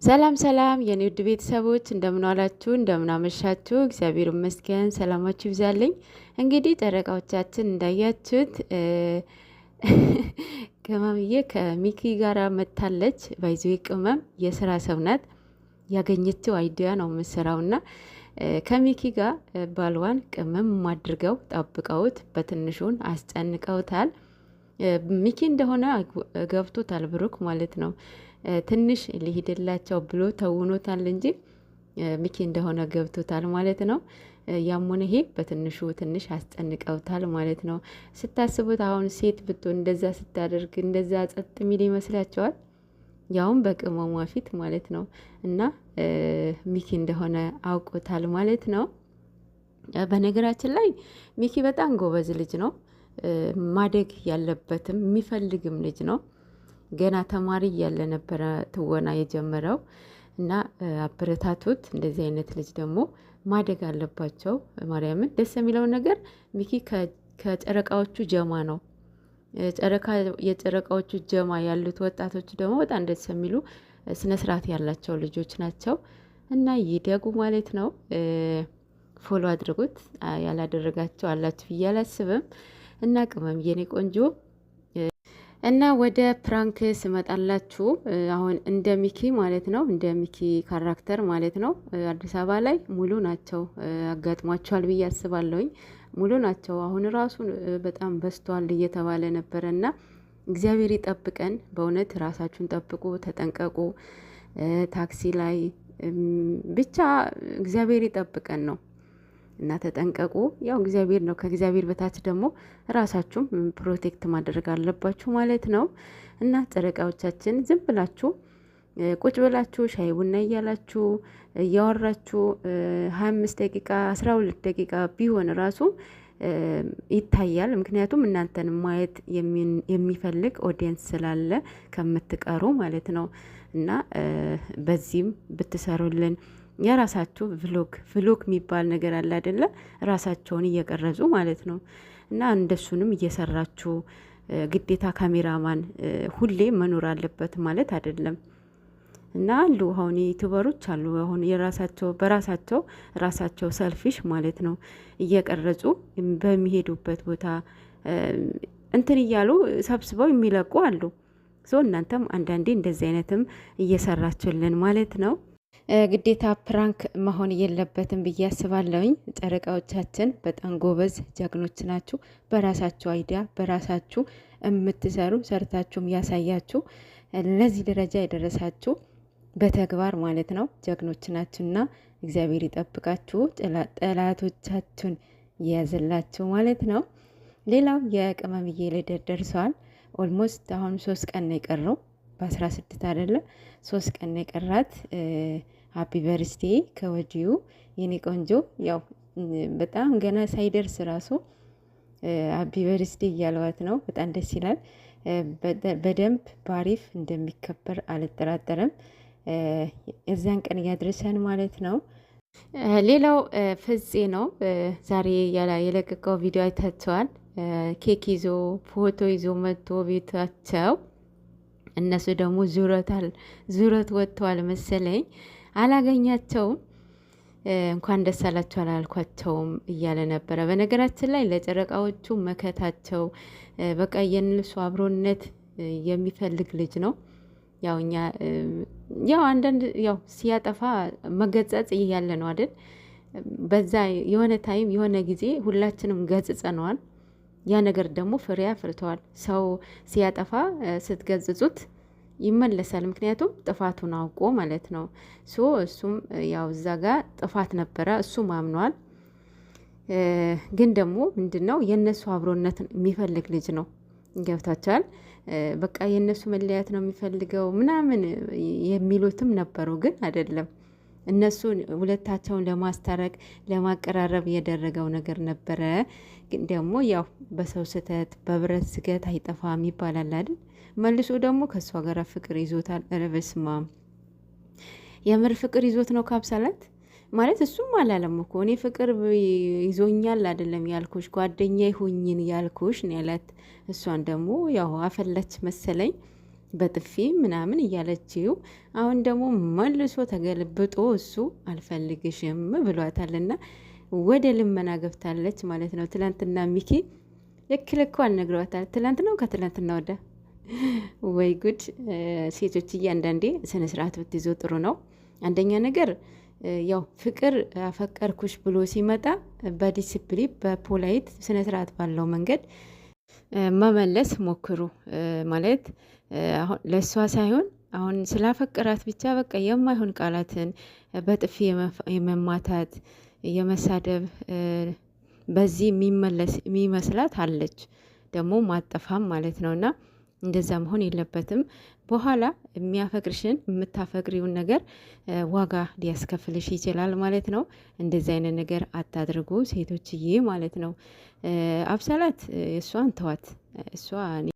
ሰላም ሰላም የኔ ውድ ቤተሰቦች እንደምን ዋላችሁ፣ እንደምን አመሻችሁ። እግዚአብሔር ይመስገን ሰላማችሁ ይብዛልኝ። እንግዲህ ጨረቃዎቻችን እንዳያችሁት ቅመምዬ ከሚኪ ጋር መታለች። ባይዞ ቅመም የስራ ሰው ናት። ያገኘችው አይዲያ ነው የምትሰራውና ከሚኪ ጋር ባልዋን ቅመም አድርገው ጠብቀውት በትንሹን አስጨንቀውታል። ሚኪ እንደሆነ ገብቶታል፣ ብሩክ ማለት ነው። ትንሽ ሊሄድላቸው ብሎ ተውኖታል እንጂ ሚኪ እንደሆነ ገብቶታል ማለት ነው። ያም ሆነ ይሄ በትንሹ ትንሽ አስጨንቀውታል ማለት ነው። ስታስቡት አሁን ሴት ብትሆን እንደዛ ስታደርግ እንደዛ ጸጥ የሚል ይመስላቸዋል? ያውም በቅመሟ ፊት ማለት ነው። እና ሚኪ እንደሆነ አውቆታል ማለት ነው። በነገራችን ላይ ሚኪ በጣም ጎበዝ ልጅ ነው። ማደግ ያለበትም የሚፈልግም ልጅ ነው። ገና ተማሪ እያለ ነበረ ትወና የጀመረው እና አበረታቱት። እንደዚህ አይነት ልጅ ደግሞ ማደግ አለባቸው። ማርያምን ደስ የሚለውን ነገር ሚኪ ከጨረቃዎቹ ጀማ ነው። የጨረቃዎቹ ጀማ ያሉት ወጣቶች ደግሞ በጣም ደስ የሚሉ ስነ ስርዓት ያላቸው ልጆች ናቸው እና ይደጉ ማለት ነው። ፎሎ አድርጉት፣ ያላደረጋቸው አላችሁ ብዬ አላስብም። እና ቅመም የኔ ቆንጆ እና ወደ ፕራንክ ስመጣላችሁ አሁን እንደ ሚኪ ማለት ነው፣ እንደ ሚኪ ካራክተር ማለት ነው። አዲስ አበባ ላይ ሙሉ ናቸው፣ አጋጥሟቸዋል ብዬ አስባለሁኝ። ሙሉ ናቸው። አሁን ራሱ በጣም በዝቷል እየተባለ ነበረ እና እግዚአብሔር ይጠብቀን። በእውነት ራሳችሁን ጠብቁ፣ ተጠንቀቁ። ታክሲ ላይ ብቻ እግዚአብሔር ይጠብቀን ነው እና ተጠንቀቁ። ያው እግዚአብሔር ነው። ከእግዚአብሔር በታች ደግሞ ራሳችሁም ፕሮቴክት ማድረግ አለባችሁ ማለት ነው። እና ጨረቃዎቻችን ዝም ብላችሁ ቁጭ ብላችሁ ሻይ ቡና እያላችሁ እያወራችሁ 25 ደቂቃ 12 ደቂቃ ቢሆን ራሱ ይታያል። ምክንያቱም እናንተን ማየት የሚፈልግ ኦዲየንስ ስላለ ከምትቀሩ ማለት ነው። እና በዚህም ብትሰሩልን የራሳችሁ ቭሎግ የሚባል ነገር አለ አይደለ? ራሳቸውን እየቀረጹ ማለት ነው። እና እንደሱንም እየሰራችሁ ግዴታ ካሜራማን ሁሌ መኖር አለበት ማለት አይደለም። እና አሉ አሁን ዩቲዩበሮች አሉ አሁን ራሳቸው ሰልፊሽ ማለት ነው እየቀረጹ በሚሄዱበት ቦታ እንትን እያሉ ሰብስበው የሚለቁ አሉ። እናንተም አንዳንዴ እንደዚህ አይነትም እየሰራችሁልን ማለት ነው። ግዴታ ፕራንክ መሆን የለበትም ብዬ አስባለሁኝ። ጨረቃዎቻችን በጣም ጎበዝ ጀግኖች ናችሁ። በራሳችሁ አይዲያ በራሳችሁ የምትሰሩ ሰርታችሁም ያሳያችሁ ለዚህ ደረጃ የደረሳችሁ በተግባር ማለት ነው ጀግኖች ናችሁና እግዚአብሔር ይጠብቃችሁ፣ ጠላቶቻችሁን ይያዝላችሁ ማለት ነው። ሌላው የቅመምዬ ልደት ደርሰዋል። ኦልሞስት አሁን 3 ቀን ነው የቀረው፣ በ16 አይደለ 3 ቀን ነው የቀራት። ሀፒ በርስቴ ከወዲሁ የኔ ቆንጆ። ያው በጣም ገና ሳይደርስ ራሱ ሀፒ በርስቴ እያለዋት ነው። በጣም ደስ ይላል። በደንብ ባሪፍ እንደሚከበር አልጠራጠርም። የዚያን ቀን እያድረሰን ማለት ነው። ሌላው ፍፄ ነው። ዛሬ የለቀቀው ቪዲዮ አይታቸዋል። ኬክ ይዞ ፎቶ ይዞ መጥቶ ቤታቸው እነሱ ደግሞ ዙረት ወጥተዋል መሰለኝ። አላገኛቸውም። እንኳን ደስ አላቸው አላልኳቸውም እያለ ነበረ። በነገራችን ላይ ለጨረቃዎቹ መከታቸው በቃ የእነሱ አብሮነት የሚፈልግ ልጅ ነው። ያው እኛ ያው አንዳንድ ያው ሲያጠፋ መገጸጽ እያለ ነው አይደል? በዛ የሆነ ታይም የሆነ ጊዜ ሁላችንም ገጽጸነዋል። ያ ነገር ደግሞ ፍሬ አፍርተዋል። ሰው ሲያጠፋ ስትገጽጹት ይመለሳል። ምክንያቱም ጥፋቱን አውቆ ማለት ነው። እሱም ያው እዛ ጋር ጥፋት ነበረ፣ እሱም አምኗል። ግን ደግሞ ምንድን ነው የእነሱ አብሮነት የሚፈልግ ልጅ ነው። ገብታችኋል? በቃ የእነሱ መለያት ነው የሚፈልገው ምናምን የሚሉትም ነበሩ። ግን አይደለም፣ እነሱ ሁለታቸውን ለማስታረቅ ለማቀራረብ የደረገው ነገር ነበረ። ግን ደግሞ ያው በሰው ስህተት በብረት ዝገት አይጠፋም ይባላል አይደል? መልሶ ደግሞ ከእሷ ጋር ፍቅር ይዞታል። ኧረ በስመ አብ! የምር ፍቅር ይዞት ነው ካብሳላት ማለት እሱም አላለም እኮ እኔ ፍቅር ይዞኛል አይደለም ያልኩሽ ጓደኛ ይሁኝን ያልኩሽ ነው ያላት። እሷን ደግሞ ያው አፈላች መሰለኝ። በጥፊ ምናምን እያለችው አሁን ደግሞ መልሶ ተገልብጦ እሱ አልፈልግሽም ብሏታልና ወደ ልመና ገብታለች ማለት ነው። ትላንትና ሚኪ ልክ ልኳን ነግሯታል። ትላንት ነው ከትላንትና ወደ ወይ ጉድ! ሴቶች እያንዳንዴ ስነ ስርዓት ብትይዞ ጥሩ ነው። አንደኛ ነገር ያው ፍቅር አፈቀርኩሽ ብሎ ሲመጣ በዲስፕሊን በፖላይት ስነ ስርዓት ባለው መንገድ መመለስ ሞክሩ። ማለት አሁን ለእሷ ሳይሆን አሁን ስላፈቀራት ብቻ በቃ የማይሆን ቃላትን በጥፊ የመማታት የመሳደብ በዚህ የሚመለስ የሚመስላት አለች ደግሞ ማጠፋም ማለት ነውና እንደዛ መሆን የለበትም። በኋላ የሚያፈቅርሽን የምታፈቅሪውን ነገር ዋጋ ሊያስከፍልሽ ይችላል ማለት ነው። እንደዚህ አይነት ነገር አታድርጉ ሴቶችዬ ማለት ነው። አብሰላት እሷን ተዋት እሷ